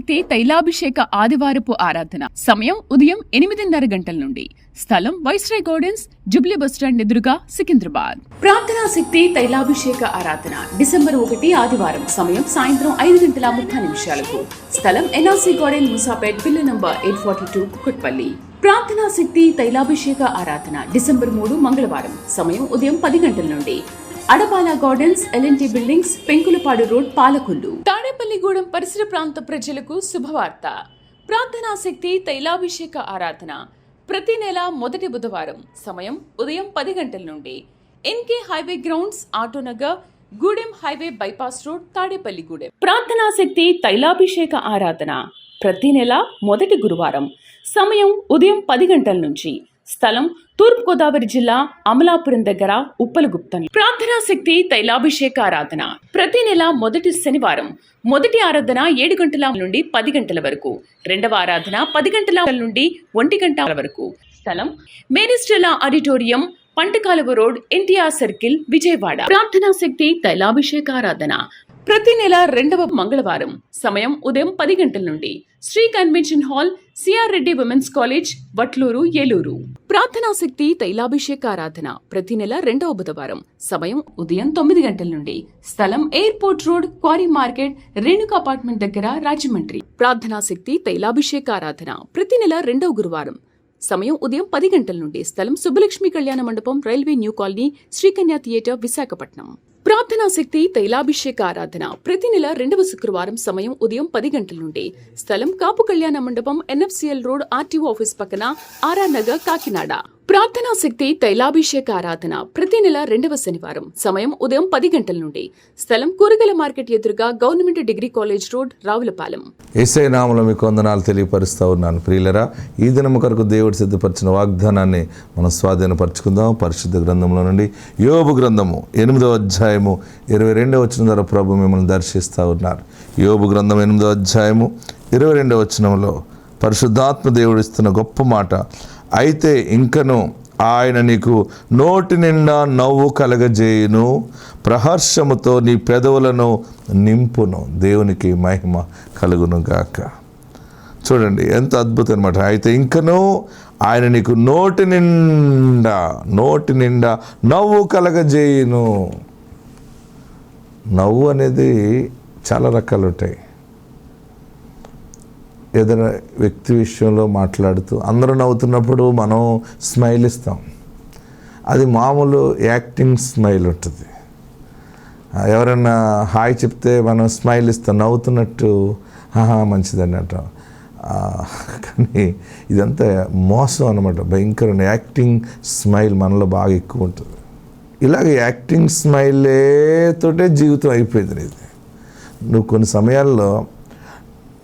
శక్తి తైలాభిషేక ఆదివారపు ఆరాధన. సమయం ఉదయం 8:30 గంటల నుండి. స్థలం వైస్రాయ్ గార్డెన్స్, జుబ్లీ బస్టాండ్ ఎదురుగా, సికింద్రాబాద్. ప్రార్థనా శక్తి తైలాభిషేక ఆరాధన డిసెంబర్ 1 ఆదివారం. సమయం సాయంత్రం 5:30 స్థలం NRC garden, Moosapet, bill number 842, Kukatpally. ప్రార్థనా శక్తి తైలాభిషేక ఆరాధన డిసెంబర్ 3 మంగళవారం. సమయం ఉదయం 10 గంటల నుండి. Adapala gardens, LNT buildings, Penkulapadu road, Palakollu. Tadepalligudem పరిసర ప్రాంత ప్రజలకు శుభవార్త. ప్రార్థనా శక్తి తైలాభిషేక ఆరాధన ప్రతి నెల మొదటి బుధవారం. సమయం ఉదయం 10 గంటల నుండి. NK highway grounds, Autonagar, Gudem highway bypass road, Tadepalligudem. ప్రార్థనా శక్తి తైలాభిషేక ఆరాధన ప్రతి నెల మొదటి గురువారం. సమయం ఉదయం 10 గంటల నుంచి. స్థలం తూర్పుగోదావరి జిల్లా, అమలాపురం దగ్గర, ఉప్పలగుప్తం. ప్రార్థనా శక్తి తైలాభిషేక ఆరాధన ప్రతి నెల మొదటి శనివారం. మొదటి ఆరాధన 7 గంటల నుండి 10 గంటల వరకు. రెండవ ఆరాధన 10 గంటల నుండి 1 గంట వరకు. స్థలం Maris Stella auditorium, పంటకాలువ road, NTR circle, Vijayawada. ప్రార్థనా శక్తి తైలాభిషేక ఆరాధన ప్రతి నెల రెండవ మంగళవారం. సమయం ఉదయం 10 గంటల నుండి. Sri convention hall, CR Reddy women's college, Vatluru, Eluru. ప్రార్థనా శక్తి తైలాభిషేక ఆరాధన ప్రతి నెల రెండవ బుధవారం. సమయం ఉదయం 9 గంటల నుండి. స్థలం airport road, quarry market, Renuka apartment దగ్గర, రాజమండ్రి. ప్రార్థనా శక్తి తైలాభిషేక ఆరాధన ప్రతి నెల రెండవ గురువారం. సమయం ఉదయం 10 గంటల నుండి. స్థలం సుబ్బలక్ష్మి కళ్యాణ మండపం, railway new colony, Sri Kanya theatre, Visakhapatnam. ప్రార్థనా శక్తి తైలాభిషేక ఆరాధన ప్రతి నెల రెండవ శుక్రవారం. సమయం ఉదయం 10 గంటల నుండి. స్థలం కాపు కళ్యాణ మండపం, ఎన్ఎఫ్సిఎల్ రోడ్, ఆర్టీఓ ఆఫీస్ పక్కన, ఆర్ఆర్ నగర్, కాకినాడ. ప్రార్థనా శక్తి తైలాభిషేక ఆరాధన ప్రతి నెల రెండవ శనివారం. సమయం ఉదయం 10 గంటల నుండి. స్థలం కూరగాయల మార్కెట్ ఎదురుగా, government degree college road, Ravulapalem. Yesayya నామములో మీకు వందనాలు తెలియపరుస్తూ ఉన్నాను. ప్రియులరా, ఈ దినము కొరకు దేవుడు సిద్ధపరిచిన వాగ్దానాన్ని మనం స్వాధీనపరచుకుందాం. పరిశుద్ధ గ్రంథంలో నుండి యోబు గ్రంథము 8వ అధ్యాయము 22వ వచనం ద్వారా ప్రభు మిమ్మల్ని దర్శిస్తూ ఉన్నారు. యోబు గ్రంథం 8వ అధ్యాయము 22వ వచనంలో పరిశుద్ధాత్మ దేవుడు ఇస్తున్న గొప్ప మాట, అయితే ఇంకను ఆయన నీకు నోటి నిండా నవ్వు కలగజేయును, ప్రహర్షముతో నీ పెదవులను నింపును. దేవునికి మహిమ కలుగును గాక. చూడండి ఎంత అద్భుతం అనమాట. అయితే ఇంకను ఆయన నీకు నోటి నిండా నవ్వు కలగజేయును. నవ్వు అనేది చాలా రకాలు ఉంటాయి. ఏదైనా వ్యక్తి విషయంలో మాట్లాడుతూ అందరూ నవ్వుతున్నప్పుడు మనం స్మైల్ ఇస్తాం. అది మామూలు యాక్టింగ్ స్మైల్ ఉంటుంది. ఎవరైనా హాయ్ చెప్తే మనం స్మైల్ ఇస్తాం, నవ్వుతున్నట్టు, మంచిదని అంటాం. కానీ ఇదంతా మోసం అన్నమాట. భయంకరమైన యాక్టింగ్ స్మైల్ మనలో బాగా ఎక్కువ ఉంటుంది. ఇలాగ యాక్టింగ్ స్మైలే తోటే జీవితం అయిపోయింది ఇది. నువ్వు కొన్ని సమయాల్లో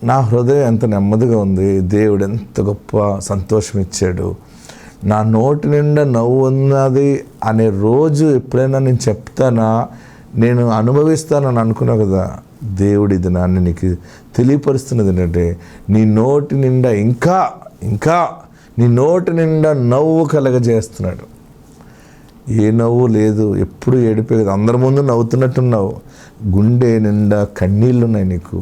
నా హృదయం ఎంత నెమ్మదిగా ఉంది, దేవుడు ఎంత గొప్ప సంతోషం ఇచ్చాడు, నా నోటి నిండా నవ్వు ఉన్నది అనే రోజు ఎప్పుడైనా నేను చెప్తానా, నేను అనుభవిస్తానని అనుకున్నావు కదా. దేవుడు ఇది నాన్ని నీకు తెలియపరుస్తున్నది ఏంటంటే, నీ నోటి నిండా ఇంకా నీ నోటి నిండా నవ్వు కలగజేస్తున్నాడు. ఏ నవ్వు లేదు, ఎప్పుడు ఏడిపోయి కదా, అందరి ముందు నవ్వుతున్నట్టున్నావు. గుండె నిండా కన్నీళ్ళున్నాయి నీకు.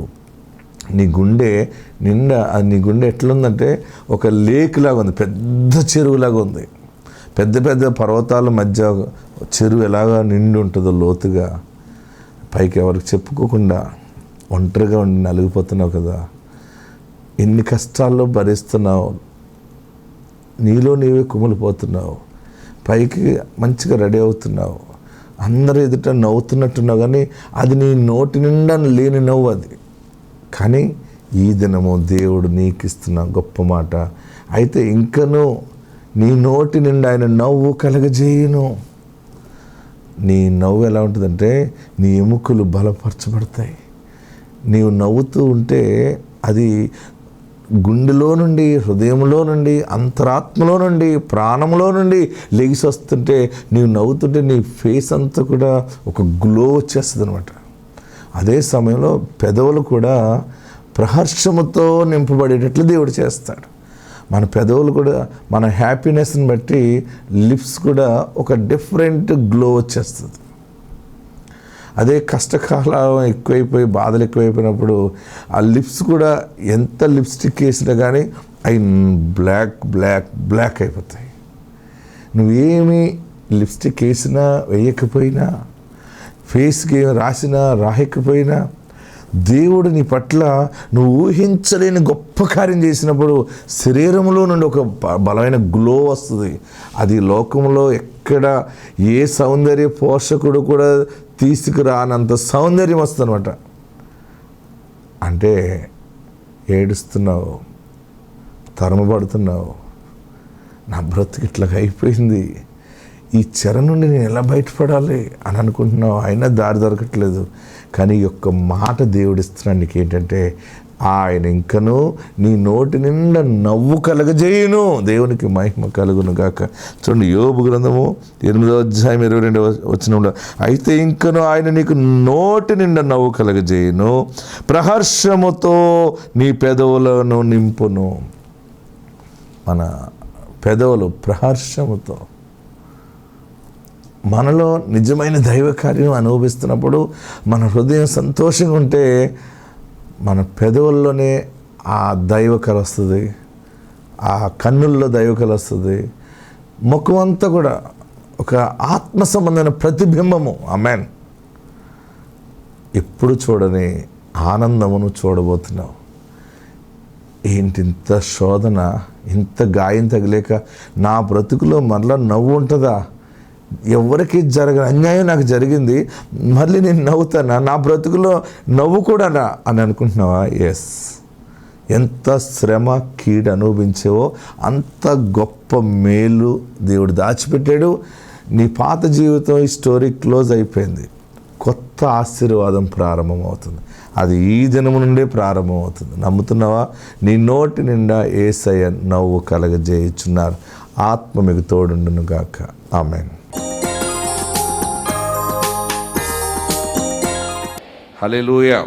నీ గుండె ఎట్లుందంటే ఒక లేక్ లాగా ఉంది, పెద్ద చెరువులాగా ఉంది. పెద్ద పెద్ద పర్వతాల మధ్య చెరువు ఎలాగా నిండి ఉంటుందో లోతుగా, పైకి ఎవరికి చెప్పుకోకుండా ఒంటరిగా ఉండి నలిగిపోతున్నావు కదా. ఎన్ని కష్టాల్లో భరిస్తున్నావు, నీలో నీవే కుమిలిపోతున్నావు. పైకి మంచిగా రెడీ అవుతున్నావు, అందరూ ఎదుట నవ్వుతున్నట్టున్నావు, కానీ అది నీ నోటి నిండా లేని నవ్వు అది. కానీ ఈ దినము దేవుడు నీకు ఇస్తున్న గొప్ప మాట, అయితే ఇంకనూ నీ నోటి నిండా ఆయన నవ్వు కలగజేయును. నీ నవ్వు ఎలా ఉంటుందంటే, నీ ఎముకలు బలపరచబడతాయి. నీవు నవ్వుతూ ఉంటే అది గుండెలో నుండి, హృదయంలో నుండి, అంతరాత్మలో నుండి, ప్రాణంలో నుండి లెగిసి వస్తుంటే, నీవు నవ్వుతుంటే నీ ఫేస్ అంతా కూడా ఒక గ్లో వచ్చేస్తుంది అనమాట. అదే సమయంలో పెదవులు కూడా ప్రహర్షముతో నింపబడేటట్లు దేవుడు చేస్తాడు. మన పెదవులు కూడా మన హ్యాపీనెస్ని బట్టి లిప్స్ కూడా ఒక డిఫరెంట్ గ్లో వచ్చేస్తుంది. అదే కష్టకాలం ఎక్కువైపోయి బాధలు ఎక్కువైపోయినప్పుడు ఆ లిప్స్ కూడా ఎంత లిప్స్టిక్ వేసినా కానీ అవి బ్లాక్ బ్లాక్ బ్లాక్ అయిపోతాయి. నువ్వేమి లిప్స్టిక్ వేసినా వేయకపోయినా, ఫేస్కి ఏమి రాసినా రాయకపోయినా, దేవుడు నీ పట్ల నువ్వు ఊహించలేని గొప్ప కార్యం చేసినప్పుడు శరీరంలో నుండి ఒక బలమైన గ్లో వస్తుంది. అది లోకంలో ఎక్కడ ఏ సౌందర్య పోషకుడు కూడా తీసుకురానంత సౌందర్యం వస్తుంది అనమాట. అంటే ఏడుస్తున్నావు, తరమబడుతున్నావు, నా బ్రతుకు ఇట్లాగా అయిపోయింది, ఈ చెర నుండి నేను ఎలా బయటపడాలి అని అనుకుంటున్నావు, అయినా దారి దొరకట్లేదు. కానీ ఈ యొక్క మాట దేవుడిస్తున్నాడు నీకు ఏంటంటే, ఆయన ఇంకనూ నీ నోటి నిండా నవ్వు కలగజేయును. దేవునికి మహిమ కలుగును గాక. చూడండి, యోబు గ్రంథము 8వ అధ్యాయం 22వ వచనంలో, అయితే ఇంకనూ ఆయన నీకు నోటి నిండా నవ్వు కలగజేయును, ప్రహర్షముతో నీ పెదవులను నింపును. మన పెదవులు ప్రహర్షముతో, మనలో నిజమైన దైవ కార్యం అనుభవిస్తున్నప్పుడు మన హృదయం సంతోషంగా ఉంటే మన పెదవుల్లోనే ఆ దైవకళ వస్తుంది, ఆ కన్నుల్లో దైవకళ వస్తుంది. ముఖం అంతా కూడా ఒక ఆత్మ సంబంధమైన ప్రతిబింబము. ఆమేన్. ఎప్పుడు చూడని ఆనందమును చూడబోతున్నావు. ఏంటి ఇంత శోధన, ఇంత గాయం తగిలేక నా బ్రతుకులో మరలా నవ్వు ఉంటుందా? ఎవరికి జరగని అన్యాయం నాకు జరిగింది, మళ్ళీ నేను నవ్వుతానా? నా బ్రతుకులో నవ్వు కూడానా అని అనుకుంటున్నావా? ఎస్. ఎంత శ్రమ కీడు అనుభవించావో అంత గొప్ప మేలు దేవుడు దాచిపెట్టాడు. నీ పాత జీవితం ఈ స్టోరీ క్లోజ్ అయిపోయింది. కొత్త ఆశీర్వాదం ప్రారంభమవుతుంది. అది ఈ దినము నుండే ప్రారంభమవుతుంది. నమ్ముతున్నావా? నీ నోటి నిండా యేసయ్య నవ్వు కలగజేయుచున్నారు. ఆత్మ మీకు తోడుండును గాక. ఆమేన్. హల్లెలూయా.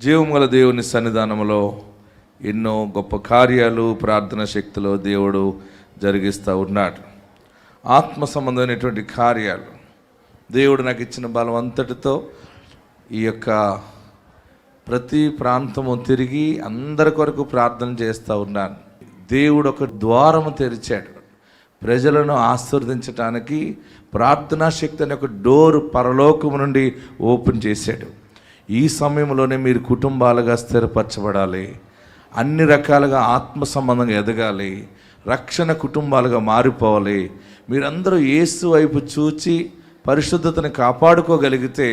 జీవము గల దేవుని సన్నిధానంలో ఎన్నో గొప్ప కార్యాలు ప్రార్థన శక్తిలో దేవుడు జరిగిస్తూ ఉన్నాడు. ఆత్మ సంబంధమైనటువంటి కార్యాలు దేవుడు నాకు ఇచ్చిన బలం అంతటితో ఈ యొక్క ప్రతి ప్రాంతము తిరిగి అందరి కొరకు ప్రార్థన చేస్తూ ఉన్నాను. దేవుడు ఒక ద్వారము తెరిచాడు. ప్రజలను ఆశీర్వదించడానికి ప్రార్థనా శక్తి అనే ఒక డోరు పరలోకము నుండి ఓపెన్ చేశాడు. ఈ సమయంలోనే మీరు కుటుంబాలుగా స్థిరపరచబడాలి, అన్ని రకాలుగా ఆత్మ సంబంధంగా ఎదగాలి, రక్షణ కుటుంబాలుగా మారిపోవాలి. మీరందరూ యేసు వైపు చూచి పరిశుద్ధతను కాపాడుకోగలిగితే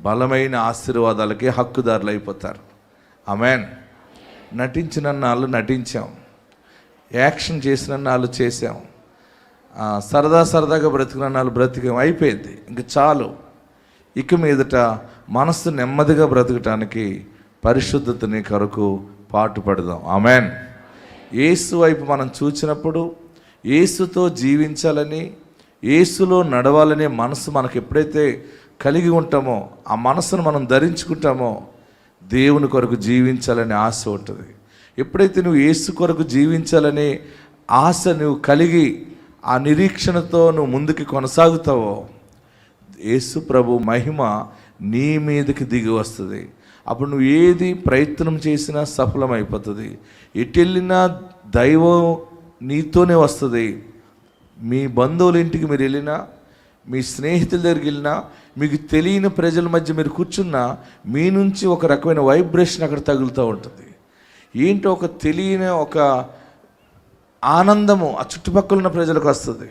బలమైన ఆశీర్వాదాలకి హక్కుదారులు అయిపోతారు. ఆమేన్. నటించిన నాళ్ళు నటించాం, యాక్షన్ చేసిన నాళ్ళు చేసాం, సరదాగా బ్రతికిన నాళ్ళు బ్రతికం, అయిపోయింది. ఇంక చాలు. ఇక మీదట మనస్సు నెమ్మదిగా బ్రతకటానికి పరిశుద్ధతని కొరకు పాటుపడదాం. ఆమేన్. యేసు వైపు మనం చూచినప్పుడు యేసుతో జీవించాలని, యేసులో నడవాలనే మనసు మనకు ఎప్పుడైతే కలిగి ఉంటామో, ఆ మనసును మనం ధరించుకుంటామో దేవుని కొరకు జీవించాలనే ఆశ ఉంటుంది. ఎప్పుడైతే నువ్వు యేసు కొరకు జీవించాలనే ఆశ నువ్వు కలిగి ఆ నిరీక్షణతో నువ్వు ముందుకు కొనసాగుతావో, యేసు ప్రభు మహిమ నీ మీదకి దిగి వస్తుంది. అప్పుడు నువ్వు ఏది ప్రయత్నం చేసినా సఫలమైపోతుంది. ఎటెళ్ళినా దైవం నీతోనే వస్తుంది. మీ బంధువుల ఇంటికి మీరు వెళ్ళినా, మీ స్నేహితుల దగ్గరికి వెళ్ళినా, మీకు తెలియని ప్రజల మధ్య మీరు కూర్చున్నా మీ నుంచి ఒక రకమైన వైబ్రేషన్ అక్కడ తగులుతూ ఉంటుంది. ఏంటో ఒక తెలియని ఒక ఆనందము ఆ చుట్టుపక్కల ఉన్న ప్రజలకు వస్తుంది.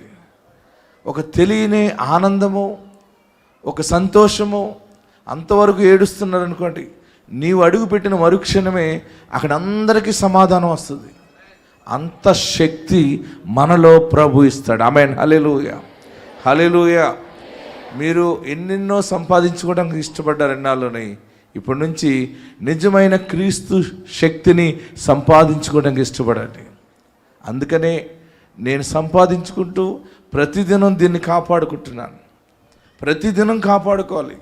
ఒక తెలియని ఆనందము, ఒక సంతోషము. అంతవరకు ఏడుస్తున్నారు అనుకోండి, నీవు అడుగు పెట్టిన మరుక్షణమే అక్కడ అందరికీ సమాధానం వస్తుంది. అంత శక్తి మనలో ప్రభు ఇస్తాడు. ఆమేన్. హల్లెలూయా, హల్లెలూయా. మీరు ఎన్నెన్నో సంపాదించుకోవడానికి ఇష్టపడ్డారు ఎన్నాళ్ళని, ఇప్పటి నుంచి నిజమైన క్రీస్తు శక్తిని సంపాదించుకోవడానికి ఇష్టపడండి. అందుకనే నేను సంపాదించుకుంటూ ప్రతిదినం దీన్ని కాపాడుకుంటున్నాను. ప్రతిదినం కాపాడుకోవాలి.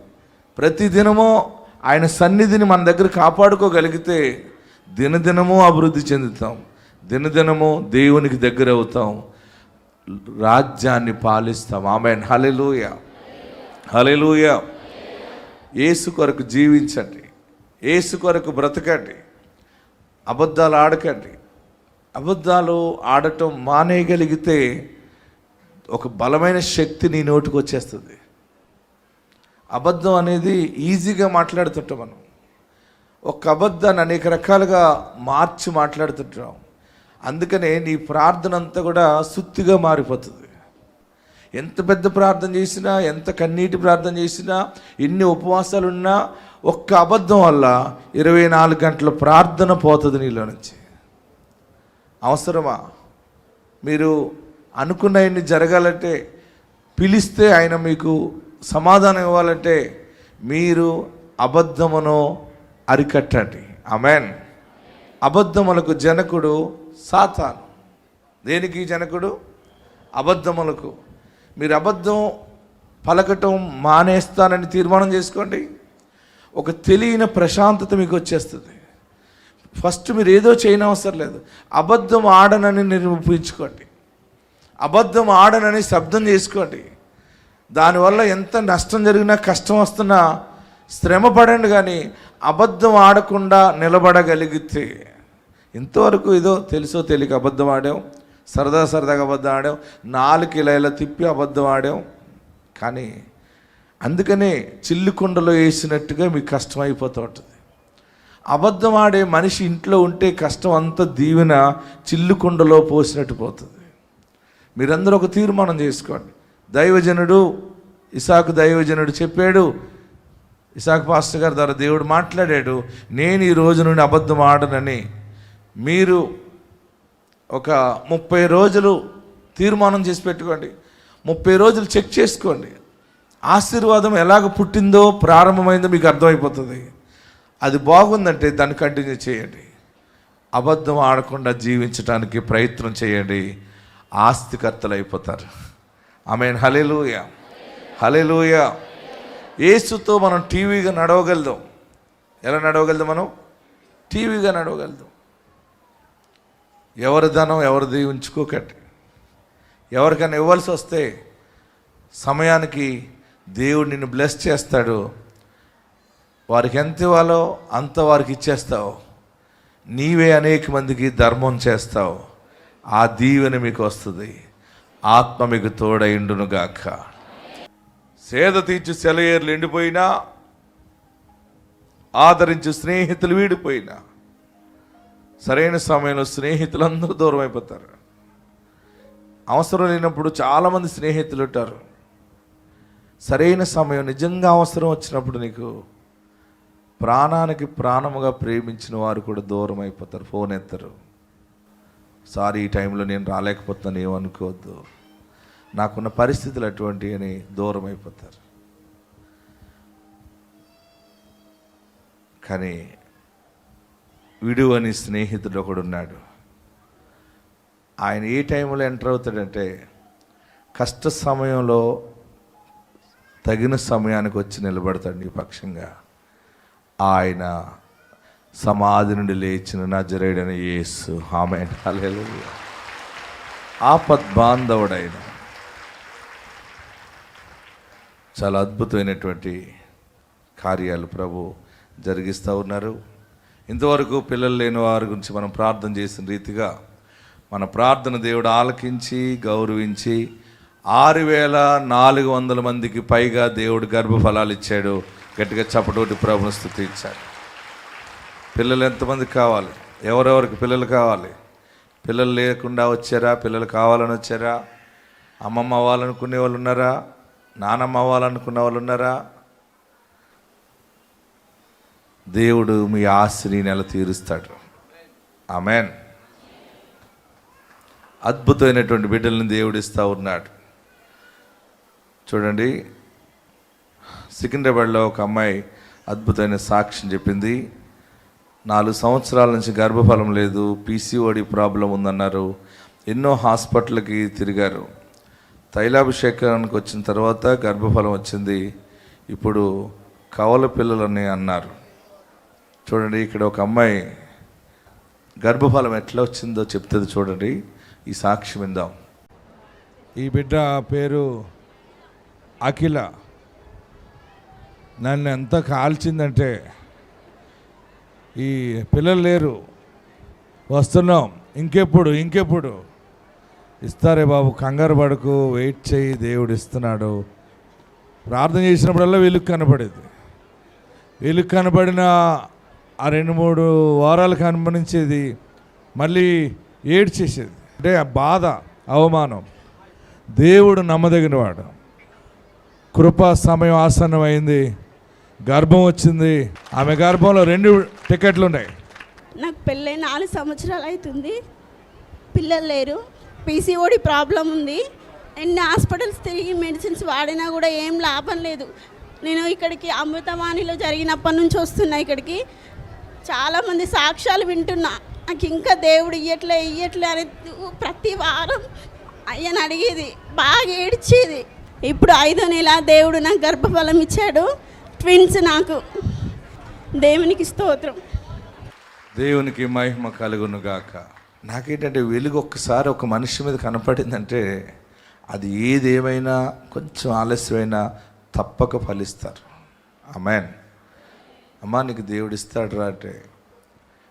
ప్రతిదినమో ఆయన సన్నిధిని మన దగ్గర కాపాడుకోగలిగితే దినదినము అభివృద్ధి చెందుతాం, దినదినము దేవునికి దగ్గర అవుతాం, రాజ్యాన్ని పాలిస్తాం. ఆమేన్. హల్లెలూయా, హల్లెలూయా. యేసు కొరకు జీవించండి, యేసు కొరకు బ్రతకండి, అబద్ధాలు ఆడకండి. అబద్ధాలు ఆడటం మానేయగలిగితే ఒక బలమైన శక్తి నీ నోటికి వచ్చేస్తుంది. అబద్ధం అనేది ఈజీగా మాట్లాడుతుంటాం మనం. ఒక అబద్ధాన్ని అనేక రకాలుగా మార్చి మాట్లాడుతుంటాం. అందుకనే నీ ప్రార్థన అంతా కూడా సుత్తిగా మారిపోతుంది. ఎంత పెద్ద ప్రార్థన చేసినా, ఎంత కన్నీటి ప్రార్థన చేసినా, ఎన్ని ఉపవాసాలు ఉన్నా, ఒక్క అబద్ధం వల్ల 24 గంటల ప్రార్థన పోతుంది నీలో నుంచి. అవసరమా? మీరు అనుకున్నవన్నీ జరగాలంటే, పిలిస్తే ఆయన మీకు సమాధానం ఇవ్వాలంటే మీరు అబద్ధమును అరికట్టండి. ఆమేన్. అబద్ధములకు జనకుడు సాతాను. దేనికి జనకుడు? అబద్ధములకు. మీరు అబద్ధం పలకటం మానేస్తానని తీర్మానం చేసుకోండి. ఒక తెలియని ప్రశాంతత మీకు వచ్చేస్తుంది. ఫస్ట్ మీరు ఏదో చేయనవసరం లేదు, అబద్ధం ఆడనని నిరూపించుకోండి, అబద్ధం ఆడనని శబ్దం చేసుకోండి. దానివల్ల ఎంత నష్టం జరిగినా, కష్టం వస్తున్నా శ్రమ పడండి, కానీ అబద్ధం ఆడకుండా నిలబడగలిగితే. ఇంతవరకు ఏదో తెలుసో తెలియక అబద్ధం ఆడాం, సరదాగా అబద్ధం ఆడాం, 4 ఇలా తిప్పి అబద్ధం ఆడాం. కానీ అందుకనే చిల్లుకుండలో వేసినట్టుగా మీకు కష్టం అయిపోతూ ఉంటుంది. అబద్ధం ఆడే మనిషి ఇంట్లో ఉంటే కష్టం అంతా దీవెన చిల్లుకుండలో పోసినట్టు పోతుంది. మీరందరూ ఒక తీర్మానం చేసుకోండి. దైవజనుడు ఇసాకు దైవజనుడు చెప్పాడు, ఇసాకు పాస్టర్ గారి ద్వారా దేవుడు మాట్లాడాడు, నేను ఈ రోజు నుండి అబద్ధం ఆడనని. మీరు ఒక 30 రోజులు తీర్మానం చేసి పెట్టుకోండి. 30 రోజులు చెక్ చేసుకోండి. ఆశీర్వాదం ఎలాగ పుట్టిందో, ప్రారంభమైందో మీకు అర్థమైపోతుంది. అది బాగుందంటే దాన్ని కంటిన్యూ చేయండి. అబద్ధం ఆడకుండా జీవించడానికి ప్రయత్నం చేయండి. ఆస్తికర్తలు అయిపోతారు. ఆమేన్. హల్లెలూయా, హల్లెలూయా. యేసుతో మనం టీవీగా నడవగలుగుతాం. ఎలా నడవగలుగుతాం? మనం టీవీగా నడవగలుగుతాం. ఎవరి ధనం ఎవరిది ఉంచుకోకండి. ఎవరికైనా ఇవ్వాల్సి వస్తే సమయానికి దేవుడు నిన్ను బ్లెస్ చేస్తాడు. వారికి ఎంత ఇవ్వాలో అంత వారికి ఇచ్చేస్తావు. నీవే అనేక మందికి ధర్మం చేస్తావు. ఆ దీవెన మీకు వస్తుంది. ఆత్మ మీకు తోడైండునుగాక. సేద తీర్చు సెలయేర్లు ఎండిపోయినా, ఆదరించు స్నేహితులు వీడిపోయినా, సరైన సమయంలో స్నేహితులందరూ దూరం అయిపోతారు. అవసరం లేనప్పుడు చాలామంది స్నేహితులు ఉంటారు. సరైన సమయం, నిజంగా అవసరం వచ్చినప్పుడు నీకు ప్రాణానికి ప్రాణముగా ప్రేమించిన వారు కూడా దూరం అయిపోతారు. ఫోన్ ఎత్తరు. సారీ, ఈ టైంలో నేను రాలేకపోతున్నాను, ఏమనుకోవద్దు, నాకున్న పరిస్థితులు అటువంటివి అని దూరం అయిపోతారు. కానీ విడు అని స్నేహితుడు ఒకడు ఉన్నాడు. ఆయన ఏ టైంలో ఎంటర్ అవుతాడంటే, కష్ట సమయంలో తగిన సమయానికి వచ్చి నిలబడతాడు నీ పక్షంగా. ఆయన సమాధి నుండి లేచిన నజరేయుడైన యేసు. ఆమేన్. హల్లెలూయా. ఆపద్బాంధవుడైన చాలా అద్భుతమైనటువంటి కార్యాలు ప్రభు జరిగిస్తూ ఉన్నారు. ఇంతవరకు పిల్లలు లేని వారి గురించి మనం ప్రార్థన చేసిన రీతిగా మన ప్రార్థన దేవుడు ఆలకించి గౌరవించి 6400 మందికి పైగా దేవుడు గర్భఫలాలు ఇచ్చాడు. గట్టిగా చప్పటోటి ప్రభుని స్తుతించాడు. పిల్లలు ఎంతమందికి కావాలి? ఎవరెవరికి పిల్లలు కావాలి? పిల్లలు లేకుండా వచ్చారా? పిల్లలు కావాలని వచ్చారా? అమ్మమ్మ అవ్వాలనుకునే వాళ్ళు ఉన్నారా? నానమ్మ అవ్వాలనుకున్న వాళ్ళు ఉన్నారా? దేవుడు మీ ఆశని నెల తీరుస్తాడు. ఆమేన్. అద్భుతమైనటువంటి బిడ్డలను దేవుడు ఇస్తూ ఉన్నాడు. చూడండి, సికింద్రాబాద్లో ఒక అమ్మాయి అద్భుతమైన సాక్ష్యం చెప్పింది. 4 సంవత్సరాల నుంచి గర్భఫలం లేదు, పీసీఓడి ప్రాబ్లం ఉందన్నారు. ఎన్నో హాస్పిటల్కి తిరిగారు. తైలాభిషేకానికి వచ్చిన తర్వాత గర్భఫలం వచ్చింది. ఇప్పుడు కవల పిల్లలని అన్నారు. చూడండి, ఇక్కడ ఒక అమ్మాయి గర్భఫలం ఎట్లా వచ్చిందో చెప్తుంది. చూడండి, ఈ సాక్ష్యం విందాం. ఈ బిడ్డ పేరు అఖిల. నన్ను ఎంత కాల్చిందంటే, ఈ పిల్లలు లేరు, వస్తున్నాం, ఇంకెప్పుడు ఇస్తారే బాబు, కంగారు పడకు, వెయిట్ చేయి, దేవుడు ఇస్తున్నాడు. ప్రార్థన చేసినప్పుడల్లా వెలుగు కనపడేది. వెలుగు కనపడిన ఆ 2-3 వారాలు కనపడించేది, మళ్ళీ ఏడ్చేసేది. అంటే ఆ బాధ, అవమానం. దేవుడు నమ్మదగినవాడు. కృపా సమయం ఆసన్నమైంది, గర్భం వచ్చింది. ఆమె గర్భంలో 2 టికెట్లు ఉన్నాయి. నాకు పెళ్ళై 4 సంవత్సరాలు అవుతుంది, పిల్లలు లేరు, పీసీఓడి ప్రాబ్లం ఉంది. ఎన్ని హాస్పిటల్స్ తిరిగి మెడిసిన్స్ వాడినా కూడా ఏం లాభం లేదు. నేను ఇక్కడికి అమృతవాణిలో జరిగినప్పటి నుంచి వస్తున్నా. ఇక్కడికి చాలామంది సాక్ష్యాలు వింటున్నా. నాకు ఇంకా దేవుడు ఇయ్యట్లే అని ప్రతి వారం అయ్యని అడిగేది, బాగా ఏడ్చేది. ఇప్పుడు 5వ నెల దేవుడు నాకు గర్భఫలం ఇచ్చాడు, ట్విన్స్. నాకు దేవునికి స్తోత్రం. దేవునికి మహిమ కలుగును గాక. నాకేంటంటే వెలుగు ఒక్కసారి ఒక మనిషి మీద కనపడిందంటే అది ఏదేమైనా కొంచెం ఆలస్యమైనా తప్పక ఫలిస్తారు. ఆమేన్. అమ్మా నీకు దేవుడు ఇస్తాడు రా అంటే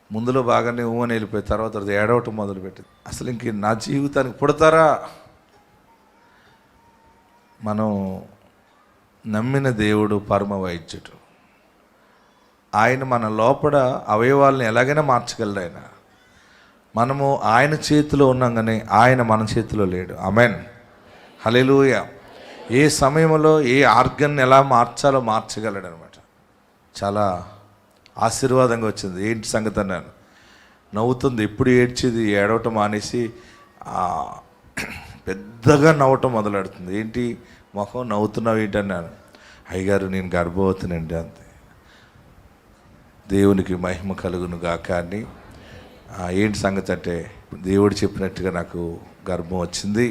ముందులో బాగానే ఊహని వెళ్ళిపోయి తర్వాత అది ఏడవటం మొదలుపెట్టింది. అసలు ఇంక నా జీవితానికి పుడతారా? మనం నమ్మిన దేవుడు పరమ వైద్యుడు. ఆయన మన లోపల అవయవాల్ని ఎలాగైనా మార్చగలడు. ఆయన మనము ఆయన చేతిలో ఉన్నాం కానీ ఆయన మన చేతిలో లేడు. ఆమేన్. హల్లెలూయా. ఏ సమయంలో ఏ ఆర్గన్ ఎలా మార్చాలో మార్చగలడు అనమాట. చాలా ఆశీర్వాదంగా వచ్చింది. ఏంటి సంగతి అన్నాను. నవ్వుతుంది, ఎప్పుడు ఏడ్చేది ఏడవటం మానేసి పెద్దగా నవ్వటం మొదలెడుతుంది. ఏంటి మొహం నవ్వుతున్నావు ఏంటి అన్నాను. అయ్యగారు నేను గర్భవతినండి అంతే. దేవునికి మహిమ కలుగును గాక అని. ఏంటి సంగతి అంటే దేవుడు చెప్పినట్టుగా నాకు గర్భం వచ్చింది,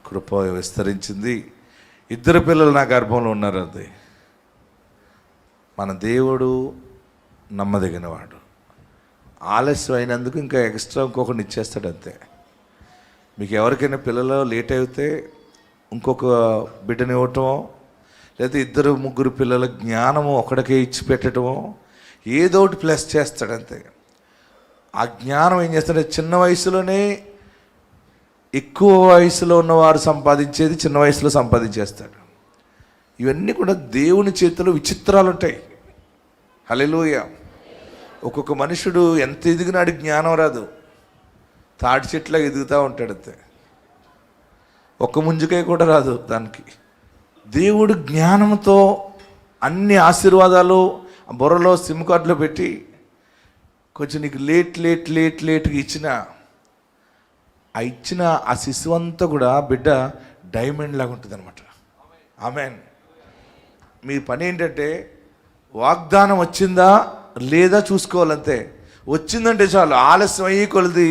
కృప విస్తరించింది, 2 పిల్లలు నా గర్భంలో ఉన్నారు. అది మన దేవుడు నమ్మదగినవాడు. ఆలస్యం అయినందుకు ఇంకా ఎక్స్ట్రా ఇంకొకరిని ఇచ్చేస్తాడు అంతే. మీకు ఎవరికైనా పిల్లలు లేట్ అయితే ఇంకొక బిడ్డని ఇవ్వటమో, లేదా 2-3 పిల్లల జ్ఞానము ఒకడికే ఇచ్చి పెట్టడమో, ఏదో ఒకటి ప్లస్ చేస్తాడంతే. ఆ జ్ఞానం ఏం చేస్తాడంటే చిన్న వయసులోనే ఎక్కువ వయసులో ఉన్నవారు సంపాదించేది చిన్న వయసులో సంపాదించేస్తాడు. ఇవన్నీ కూడా దేవుని చేతిలో విచిత్రాలు ఉంటాయి. హల్లెలూయా. ఒక్కొక్క మనుషుడు ఎంత ఎదిగినాడు జ్ఞానం రాదు, తాటి చెట్లా ఎదుగుతూ ఉంటాడు అంతే. ఒక్క ముంజుకాయ కూడా రాదు దానికి. దేవుడు జ్ఞానంతో అన్ని ఆశీర్వాదాలు బుర్రలో సిమ్ కార్డులో పెట్టి కొంచెం నీకు లేట్గా ఇచ్చిన ఆ శిశువు అంతా కూడా బిడ్డ డైమండ్ లాగా ఉంటుంది అనమాట. ఆమేన్. మీ పని ఏంటంటే వాగ్దానం వచ్చిందా లేదా చూసుకోవాలంతే. వచ్చిందంటే చాలు. ఆలస్యం అయ్యి కొలది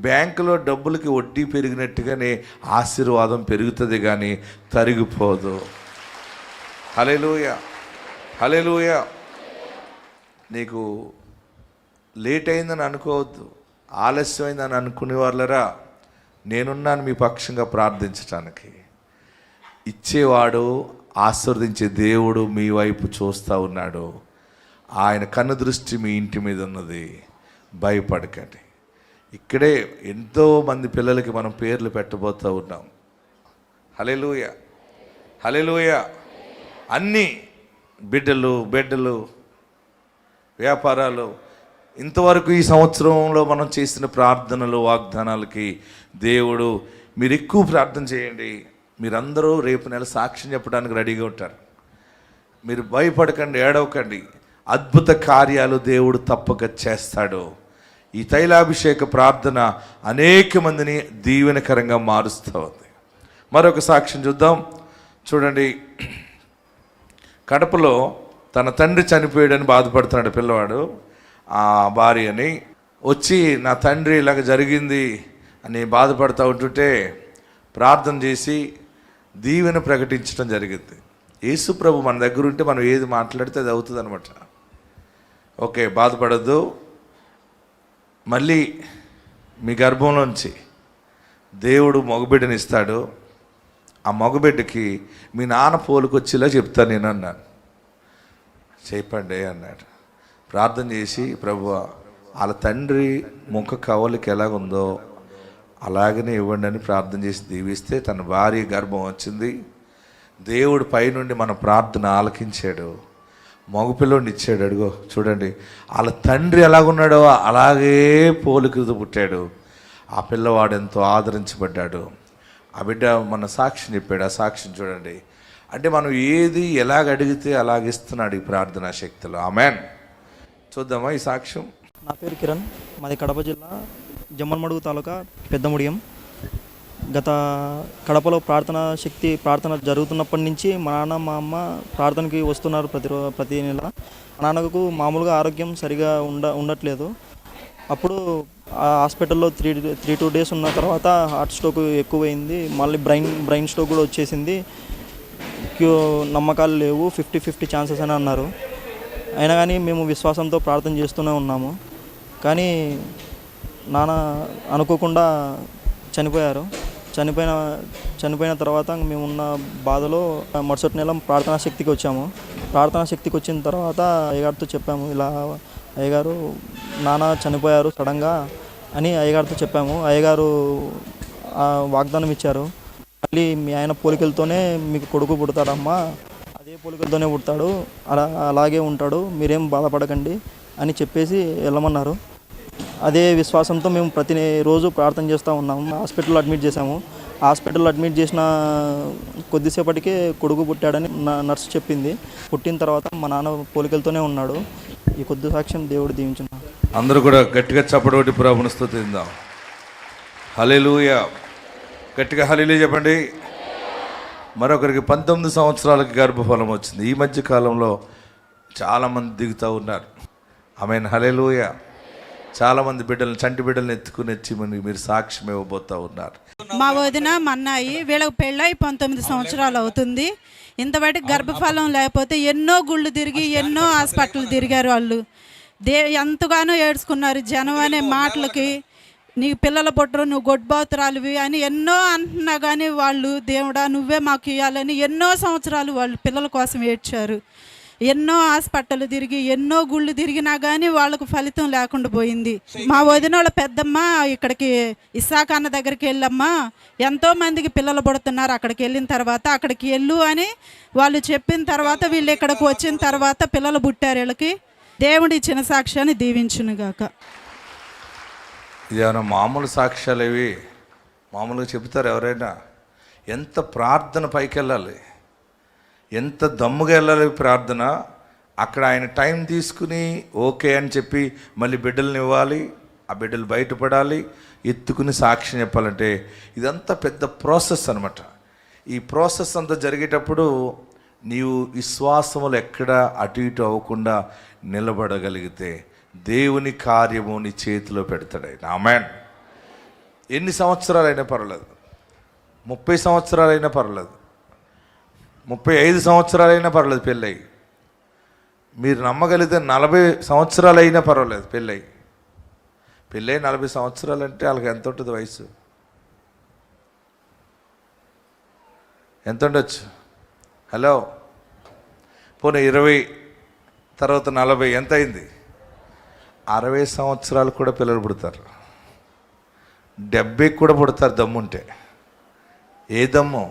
బ్యాంకులో డబ్బులకి వడ్డీ పెరిగినట్టుగానే ఆశీర్వాదం పెరుగుతుంది కానీ తరిగిపోదు. హల్లెలూయా. హల్లెలూయా. నీకు లేట్ అయిందని అనుకోవద్దు, ఆలస్యమైందని అనుకునే వాళ్ళరా, నేనున్నాను మీ పక్షంగా ప్రార్థించటానికి. ఇచ్చేవాడు ఆశీర్వదించే దేవుడు మీ వైపు చూస్తూ ఉన్నాడు. ఆయన కన్ను దృష్టి మీ ఇంటి మీద ఉన్నది. భయపడకండి. ఇక్కడే ఎంతోమంది పిల్లలకి మనం పేర్లు పెట్టబోతూ ఉన్నాం. హల్లెలూయా. హల్లెలూయా. అన్నీ బిడ్డలు వ్యాపారాలు. ఇంతవరకు ఈ సంవత్సరంలో మనం చేసిన ప్రార్థనలు వాగ్దానాలకి దేవుడు మీరు ఎక్కువ ప్రార్థన చేయండి. మీరందరూ రేపు నెల సాక్ష్యం చెప్పడానికి రెడీగా ఉంటారు. మీరు భయపడకండి, ఏడవకండి. అద్భుత కార్యాలు దేవుడు తప్పక చేస్తాడు. ఈ తైలాభిషేక ప్రార్థన అనేక మందిని దీవెనకరంగా మారుస్తూ ఉంది. మరొక సాక్ష్యం చూద్దాం. చూడండి, కడపలో తన తండ్రి చనిపోయాడని బాధపడుతున్నాడు పిల్లవాడు. ఆ భార్యని వచ్చి నా తండ్రి ఇలాగ జరిగింది అని బాధపడుతూ ఉంటుంటే ప్రార్థన చేసి దీవెన ప్రకటించడం జరిగింది. యేసు ప్రభు మన దగ్గర ఉంటే మనం ఏది మాట్లాడితే అది అవుతుంది అనమాట. ఓకే, బాధపడద్దు. మళ్ళీ మీ గర్భంలోంచి దేవుడు మగబిడ్డని ఇస్తాడు. ఆ మగబిడ్డకి మీ నాన్న పోలుకొచ్చేలా చెప్తాను నేను అన్నాను. చెప్పండి అన్నాడు. ప్రార్థన చేసి, ప్రభువా వాళ్ళ తండ్రి ముఖ కవలికి ఎలాగుందో అలాగనే ఇవ్వండి అని ప్రార్థన చేసి దీవిస్తే తన భార్య గర్భం వచ్చింది. దేవుడు పైనుండి మన ప్రార్థన ఆలకించాడు, మగపిల్లోడిని ఇచ్చాడు. అడుగో చూడండి, వాళ్ళ తండ్రి ఎలాగున్నాడో అలాగే పోలికతో పుట్టాడు. ఆ పిల్లవాడు ఎంతో ఆదరించబడ్డాడు. ఆ బిడ్డ మన సాక్షిని చెప్పాడు. ఆ సాక్షిని చూడండి. అంటే మనం ఏది ఎలాగ అడిగితే అలాగిస్తున్నాడు ఈ ప్రార్థనా శక్తిలో. ఆమెన్. చూద్దామా ఈ సాక్ష్యం. నా పేరు కిరణ్, మాది కడప జిల్లా జమ్మలమడుగు తాలూకా పెద్దముడియం. గత కడపలో ప్రార్థన జరుగుతున్నప్పటి నుంచి మా నాన్న మా అమ్మ ప్రార్థనకి వస్తున్నారు ప్రతి నెల. మా నాన్నకు మామూలుగా ఆరోగ్యం సరిగా ఉండట్లేదు. అప్పుడు ఆ హాస్పిటల్లో 3-2 డేస్ ఉన్న తర్వాత హార్ట్ స్ట్రోక్ ఎక్కువైంది. మళ్ళీ బ్రెయిన్ స్ట్రోక్ కూడా వచ్చేసింది. నమ్మకాలు లేవు, 50-50 ఛాన్సెస్ అని అన్నారు. అయినా కానీ మేము విశ్వాసంతో ప్రార్థన చేస్తూనే ఉన్నాము. కానీ నాన్న అనుకోకుండా చనిపోయారు. చనిపోయిన తర్వాత మేమున్న బాధలో మరుసటి నెల ప్రార్థనా శక్తికి వచ్చాము. ప్రార్థనా శక్తికి వచ్చిన తర్వాత అయ్యగారితో చెప్పాము, ఇలా అయ్యగారు నాన్న చనిపోయారు సడన్గా అని అయ్యగారితో చెప్పాము. అయ్యగారు వాగ్దానం ఇచ్చారు, మళ్ళీ మీ ఆయన పోలికలతోనే మీకు కొడుకు పుడతాడమ్మా, అదే పోలికలతోనే పుడతాడు, అలాగే ఉంటాడు, మీరేం బాధపడకండి అని చెప్పేసి వెళ్ళమన్నారు. అదే విశ్వాసంతో మేము ప్రతిరోజు ప్రార్థన చేస్తూ ఉన్నాము. హాస్పిటల్లో అడ్మిట్ చేశాము. హాస్పిటల్లో అడ్మిట్ చేసిన కొద్దిసేపటికే కొడుకు పుట్టాడని నర్సు చెప్పింది. పుట్టిన తర్వాత మా నాన్న పోలికలతోనే ఉన్నాడు. ఈ కొద్ది సాక్ష్యం దేవుడు దీవించిన. అందరూ కూడా గట్టిగా చప్పటి ప్రభువుని స్తుతిద్దాం. హల్లెలూయా. గట్టిగా హల్లెలూయా చెప్పండి. మరొకరికి 19 సంవత్సరాలకి గర్భఫలం వచ్చింది. ఈ మధ్య కాలంలో చాలామంది దిగుతూ ఉన్నారు. ఆమేన్. హల్లెలూయా. చాలామంది చంటి బిడ్డలను ఎత్తుకుని వచ్చి మీరు సాక్ష్యం ఇవ్వబోతూ ఉన్నారు. మా వదిన మా అన్నయ్య వీళ్ళకి పెళ్ళై 19 సంవత్సరాలు అవుతుంది. ఇంతవరకు గర్భఫలం లేకపోతే ఎన్నో గుళ్ళు తిరిగి ఎన్నో హాస్పిటల్ తిరిగారు. వాళ్ళు ఎంతగానో ఏడ్చుకున్నారు. జనం అనే మాటలకి నీకు పిల్లలు పుట్టరు, నువ్వు గొడ్బాతురాలివి అని ఎన్నో అంటున్నా కానీ వాళ్ళు దేవుడా నువ్వే మాకు ఇవ్వాలని ఎన్నో సంవత్సరాలు వాళ్ళు పిల్లల కోసం ఏడ్చారు. ఎన్నో హాస్పిటల్ తిరిగి ఎన్నో గుళ్ళు తిరిగినా కానీ వాళ్ళకు ఫలితం లేకుండా పోయింది. మా వదిన వాళ్ళ పెద్దమ్మ ఇక్కడికి ఇస్సాక్ అన్న దగ్గరికి వెళ్ళమ్మా, ఎంతోమందికి పిల్లలు పుడుతున్నారు, అక్కడికి వెళ్ళిన తర్వాత అక్కడికి వెళ్ళు అని వాళ్ళు చెప్పిన తర్వాత వీళ్ళు ఇక్కడికి వచ్చిన తర్వాత పిల్లలు పుట్టారు. వీళ్ళకి దేవుడి ఇచ్చిన సాక్ష్యాన్ని దీవించునుగాక. ఇదేమైనా మామూలు సాక్ష్యాలు ఇవి? మామూలుగా చెబుతారు ఎవరైనా? ఎంత ప్రార్థన పైకి వెళ్ళాలి, ఎంత దమ్ముగా వెళ్ళాలి ప్రార్థన. అక్కడ ఆయన టైం తీసుకుని ఓకే అని చెప్పి మళ్ళీ బిడ్డలను ఇవ్వాలి, ఆ బిడ్డలు బయటపడాలి, ఎత్తుకుని సాక్ష్యం చెప్పాలంటే ఇదంతా పెద్ద ప్రాసెస్ అనమాట. ఈ ప్రాసెస్ అంతా జరిగేటప్పుడు నీవు విశ్వాసములు ఎక్కడ అటు ఇటు అవ్వకుండా నిలబడగలిగితే దేవుని కార్యము నీ చేతిలో పెడతాడు ఆయన. ఆమేన్. ఎన్ని సంవత్సరాలైనా పర్వాలేదు, 30 సంవత్సరాలైనా పర్వాలేదు, 35 సంవత్సరాలైనా పర్వాలేదు పెళ్ళయి. మీరు నమ్మగలిగితే 40 సంవత్సరాలైనా పర్వాలేదు పెళ్ళయి. 40 సంవత్సరాలు అంటే వాళ్ళకి ఎంత ఉంటుంది వయసు? ఎంత ఉండొచ్చు? హలో, పోనీ 20 తర్వాత 40 ఎంత అయింది? 60 సంవత్సరాలు కూడా పిల్లలు పుడతారు, 70 కూడా పుడతారు దమ్ముంటే. ఏ దమ్ము?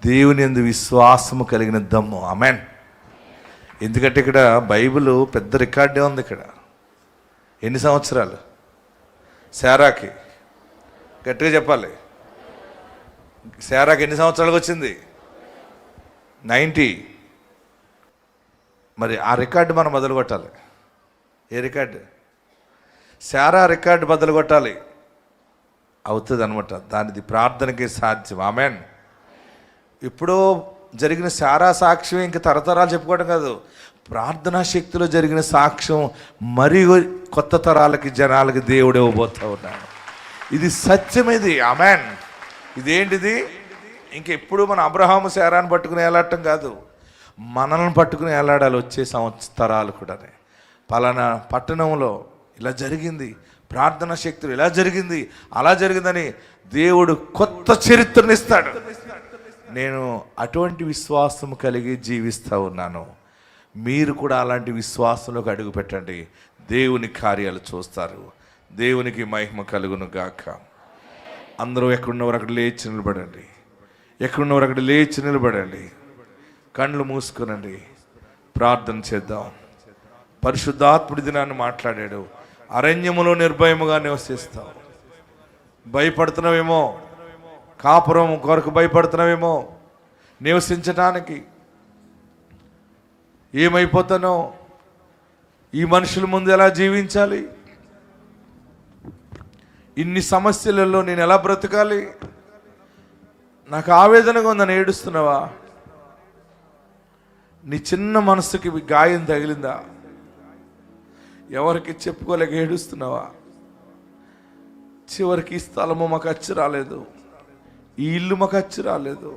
దేవుని యందు విశ్వాసము కలిగిన దమ్ము. ఆమేన్. ఎందుకంటే ఇక్కడ బైబిల్ పెద్ద రికార్డే ఉంది. ఇక్కడ ఎన్ని సంవత్సరాలు శారాకి? గట్టిగా చెప్పాలి. శారాకి ఎన్ని సంవత్సరాలకు వచ్చింది? 90. మరి ఆ రికార్డు మనం బదులు కొట్టాలి. ఏ రికార్డు? శారా రికార్డు బదులు కొట్టాలి. అవుతుంది అనమాట. దానిది ప్రార్థనకి సాధ్యం. ఆమేన్. ఇప్పుడు జరిగిన శారా సాక్ష్యం ఇంకా తరతరాలు చెప్పుకోవడం కాదు, ప్రార్థనా శక్తిలో జరిగిన సాక్ష్యం మరి కొత్త తరాలకి జనాలకి దేవుడు ఇవ్వబోతూ ఉన్నాడు. ఇది సత్యమేది. ఆమేన్. ఇదేంటిది? ఇంకెప్పుడు మన అబ్రహాము శారాన్ని పట్టుకుని ఏలాడటం కాదు, మనల్ని పట్టుకుని ఏలాడాలి వచ్చే సంవత్సరాలు కూడా. పలానా పట్టణంలో ఇలా జరిగింది, ప్రార్థనా శక్తులు ఇలా జరిగింది, అలా జరిగిందని దేవుడు కొత్త చరిత్రనిస్తాడు. నేను అటువంటి విశ్వాసం కలిగి జీవిస్తూ ఉన్నాను. మీరు కూడా అలాంటి విశ్వాసంలోకి అడుగు పెట్టండి. దేవుని కార్యాలు చూస్తారు. దేవునికి మహిమ కలుగును గాక. అందరూ ఎక్కడున్నవారు అక్కడ లేచి నిలబడండి. ఎక్కడున్నవారు అక్కడ లేచి నిలబడండి. కళ్ళు మూసుకునండి. ప్రార్థన చేద్దాం. పరిశుద్ధాత్ముడి దినాన్ని మాట్లాడాడు. అరణ్యములో నిర్భయముగా నివసిస్తావు. భయపడుతున్నావేమో, కాపురం కొరకు భయపడుతున్నావేమో, నివసించటానికి ఏమైపోతానో, ఈ మనుషుల ముందు ఎలా జీవించాలి, ఇన్ని సమస్యలలో నేను ఎలా బ్రతకాలి, నాకు ఆవేదనగా ఉందని ఏడుస్తున్నావా? నీ చిన్న మనసుకి గాయం తగిలిందా? ఎవరికి చెప్పుకోలేక ఏడుస్తున్నావా? చివరికి ఈ స్థలము మాకు అచ్చి రాలేదు, ఈ ఇల్లు మాకు అచ్చి రాలేదు,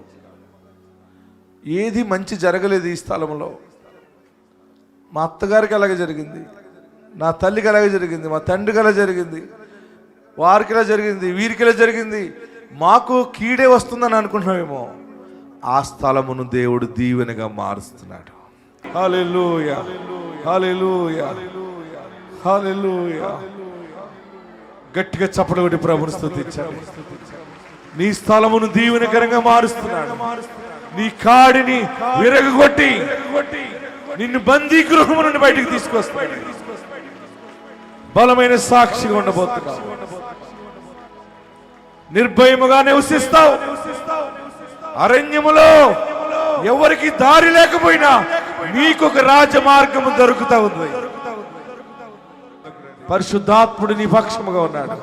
ఏది మంచి జరగలేదు ఈ స్థలంలో. మా అత్తగారికి అలాగే జరిగింది, నా తల్లికి అలాగే జరిగింది, మా తండ్రికి అలా జరిగింది, వారికి ఇలా జరిగింది, వీరికి ఇలా జరిగింది, మాకు కీడే వస్తుందని అనుకుంటున్నామేమో. ఆ స్థలమును దేవుడు దీవెనగా మారుస్తున్నాడు. హల్లెలూయా, హల్లెలూయా, హల్లెలూయా. గట్టిగా చప్పట్లు కొట్టి ప్రభువుని స్తుతించండి. నీ స్థలమును దీవెనకరంగా మారుస్తున్నాడు. నీ కాడిని విరగొట్టి నిన్ను బందీ గృహము నుండి బయటికి తీసుకొస్తాడు. బలమైన సాక్షిగా ఉండబోతున్నావు. నిర్భయముగా నివసిస్తావు. అరణ్యములో ఎవరికి దారి లేకపోయినా నీకు ఒక రాజమార్గము దొరుకుతా ఉంది. పరిశుద్ధాత్ముడు నీ పక్షముగా ఉన్నాడు.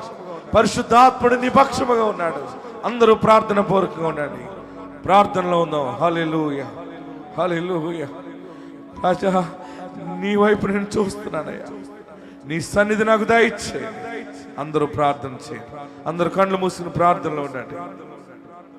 పరిశుద్ధాత్ముడు నీ పక్షముగా ఉన్నాడు. అందరూ ప్రార్థన పూర్వకంగా ఉండండి. ప్రార్థనలో ఉందాం. హల్లెలూయా, హల్లెలూయా. రాజా, నీ వైపు నేను చూస్తున్నానయ్యా. నీ సన్నిధి నాకు దయచేయండి. అందరూ ప్రార్థన చేయండి. అందరూ కళ్ళు మూసుకుని ప్రార్థనలో ఉండండి.